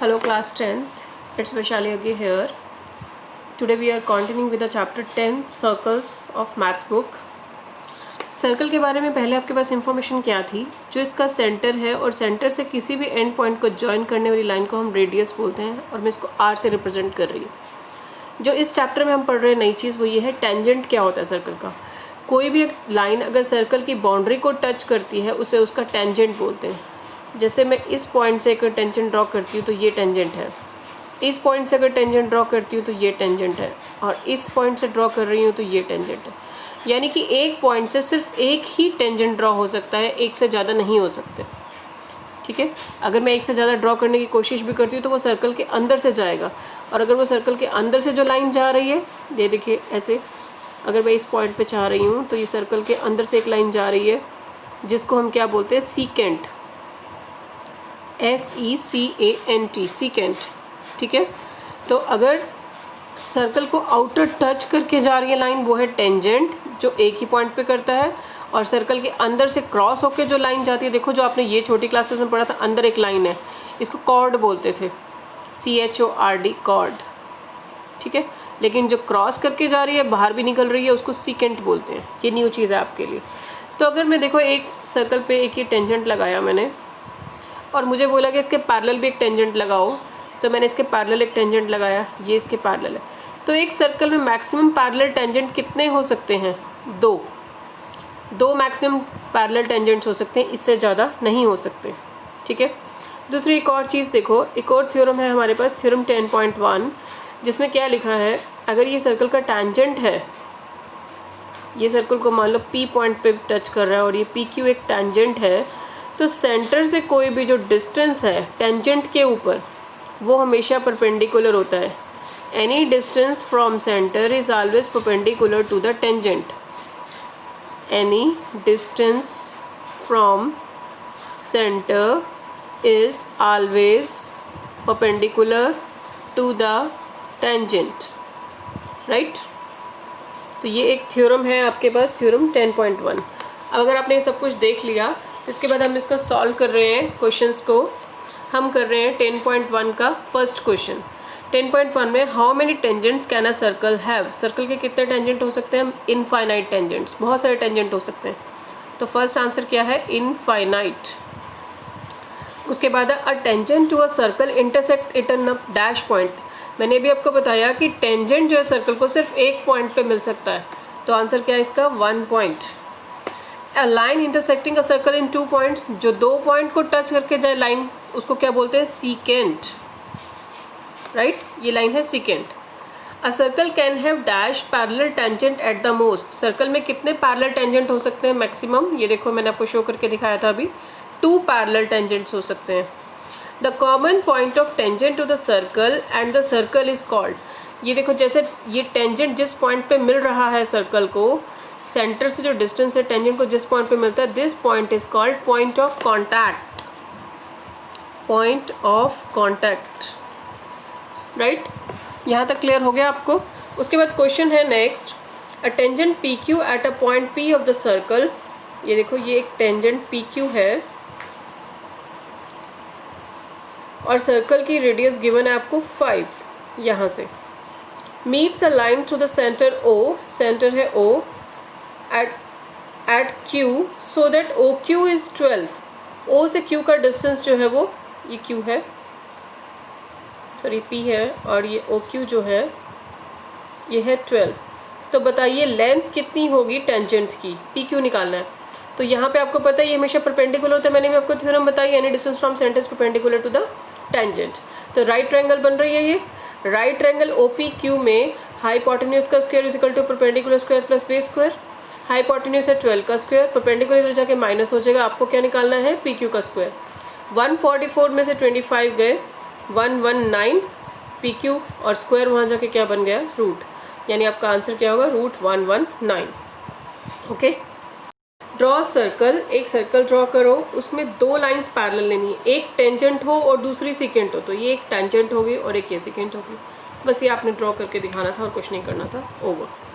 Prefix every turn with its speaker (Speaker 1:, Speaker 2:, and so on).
Speaker 1: Hello class 10th, it's Vaishali Aggi here. Today we are continuing with the chapter 10 circles of maths book. Circle के बारे में पहले आपके पास information क्या थी? जो इसका सेंटर है और सेंटर से किसी भी एंड पॉइंट को ज्वाइन करने वाली लाइन को हम रेडियस बोलते हैं और मैं इसको आर से रिप्रेजेंट कर रही हूँ. जो इस चैप्टर में हम पढ़ रहे हैं नई चीज़ वो ये है टेंजेंट क्या होता है सर्कल का. कोई भी एक लाइन अगर सर्कल की बाउंड्री को टच करती है उसे उसका टेंजेंट बोलते हैं. जैसे मैं इस पॉइंट से अगर टेंजेंट ड्रॉ करती हूँ तो ये टेंजेंट है, इस पॉइंट से अगर टेंजेंट ड्रॉ करती हूँ तो ये टेंजेंट है, और इस पॉइंट से ड्रॉ कर रही हूँ तो ये टेंजेंट है. यानी कि एक पॉइंट से सिर्फ एक ही टेंजेंट ड्रॉ हो सकता है, एक से ज़्यादा नहीं हो सकते. ठीक है. अगर मैं एक से ज़्यादा ड्रॉ करने की कोशिश भी करती हूँ तो वो सर्कल के अंदर से जाएगा, और अगर वो सर्कल के अंदर से जो लाइन जा रही है, ये देखिए ऐसे, अगर मैं इस पॉइंट पे चाह रही हूँ तो ये सर्कल के अंदर से एक लाइन जा रही है जिसको हम क्या बोलते हैं, सीकेंट, SECANT, सीकेंट. ठीक है. तो अगर सर्कल को आउटर टच करके जा रही है लाइन वो है टेंजेंट, जो एक ही पॉइंट पे करता है. और सर्कल के अंदर से क्रॉस होकर जो लाइन जाती है, देखो जो आपने ये छोटी क्लासेस में पढ़ा था, अंदर एक लाइन है, इसको कॉर्ड बोलते थे, CHORD, कॉर्ड. ठीक है. लेकिन जो क्रॉस करके जा रही है, बाहर भी निकल रही है, उसको सीकेंट बोलते हैं. ये न्यू चीज़ है आपके लिए. तो अगर मैं देखो एक सर्कल पे एक ये टेंजेंट लगाया मैंने, और मुझे बोला कि इसके पैरेलल भी एक टेंजेंट लगाओ, तो मैंने इसके पैरेलल एक टेंजेंट लगाया, ये इसके पैरेलल है. तो एक सर्कल में मैक्सिमम पैरेलल टेंजेंट कितने हो सकते हैं? दो मैक्सिमम पैरेलल टेंजेंट्स हो सकते हैं, इससे ज़्यादा नहीं हो सकते. ठीक है. दूसरी एक और चीज़ देखो, एक और थ्योरम है हमारे पास, थ्योरम 10.1, जिसमें क्या लिखा है, अगर ये सर्कल का टेंजेंट है, ये सर्कल को मान लो P पॉइंट पे टच कर रहा है और ये PQ एक टेंजेंट है, तो सेंटर से कोई भी जो डिस्टेंस है टेंजेंट के ऊपर वो हमेशा परपेंडिकुलर होता है. Any distance from centre is always perpendicular to the tangent. Any distance from centre is always perpendicular to the tangent. Right. तो ये एक थ्योरम है आपके पास, थ्योरम 10.1. अब अगर आपने ये सब कुछ देख लिया, इसके बाद हम इसको सॉल्व कर रहे हैं. क्वेश्चंस को हम कर रहे हैं 10.1 का फर्स्ट क्वेश्चन. 10.1 में how many tangents can a circle have. Circle के कितने टेंजेंट हो सकते हैं? इनफाइनाइट टेंजेंट्स, बहुत सारे टेंजेंट हो सकते हैं. तो फर्स्ट आंसर क्या है? इनफाइनाइट. उसके बाद a tangent to a circle intersect it in a dash point. मैंने भी आपको बताया कि टेंजेंट जो है सर्कल को सिर्फ एक पॉइंट पे मिल सकता है. तो आंसर क्या है इसका? 1 point. A line intersecting a circle in 2 points, जो 2 पॉइंट को टच करके जाए लाइन, उसको क्या बोलते हैं? सीकेंट. राइट. ये लाइन है secant. A circle can have dash parallel tangent at the most. Circle में कितने पैरेलल टेंजेंट हो सकते हैं मैक्सिमम? ये देखो मैंने आपको शो करके दिखाया था अभी, 2 पैरेलल टेंजेंट्स हो सकते हैं. The common point of tangent to the circle and the circle is called. ये देखो जैसे ये टेंजेंट जिस पॉइंट पे मिल रहा है सर्कल को, सेंटर से जो डिस्टेंस है टेंजेंट को जिस पॉइंट पे मिलता है, this point is called point of contact. Point of contact. Right. यहाँ तक क्लियर हो गया आपको? उसके बाद क्वेश्चन है next, a tangent PQ at a point P of the circle. ये देखो ये एक टेंजेंट PQ है और सर्कल की रेडियस गिवन है आपको 5. यहाँ से meets a line through the centre O, centre है O, at Q so that OQ is 12. O से Q का डिस्टेंस जो है वो ये Q है, सॉरी P है, और ये OQ जो है ये है 12. तो बताइए लेंथ कितनी होगी टेंजेंट की? PQ निकालना है. तो यहाँ पे आपको पता है ये हमेशा परपेंडिकुलर होता है. मैंने भी आपको थ्योरम बताई, any distance from centre is perpendicular to the tangent. तो राइट ट्रायंगल बन रही है ये. राइट ट्रायंगल OPQ में हाइपोटेन्यूज का square is equal to perpendicular square plus base square. Hypotenuse है 12 का स्क्वायर, परपेंडिकुलर इधर जाके माइनस हो जाएगा. आपको क्या निकालना है? PQ का स्क्वायर. 144 में से 25 गए, 119 PQ, और स्क्वायर वहाँ जाके क्या बन गया? रूट. यानी आपका आंसर क्या होगा? रूट 119. ओके. Draw circle. एक सर्कल ड्रॉ करो, उसमें 2 लाइंस पैरेलल लेनी है, एक टेंजेंट हो और दूसरी सीकेंट हो. तो ये एक टेंजेंट होगी और एक ये सीकेंट होगी. बस ये आपने ड्रॉ करके दिखाना था और कुछ नहीं करना था. ओवर.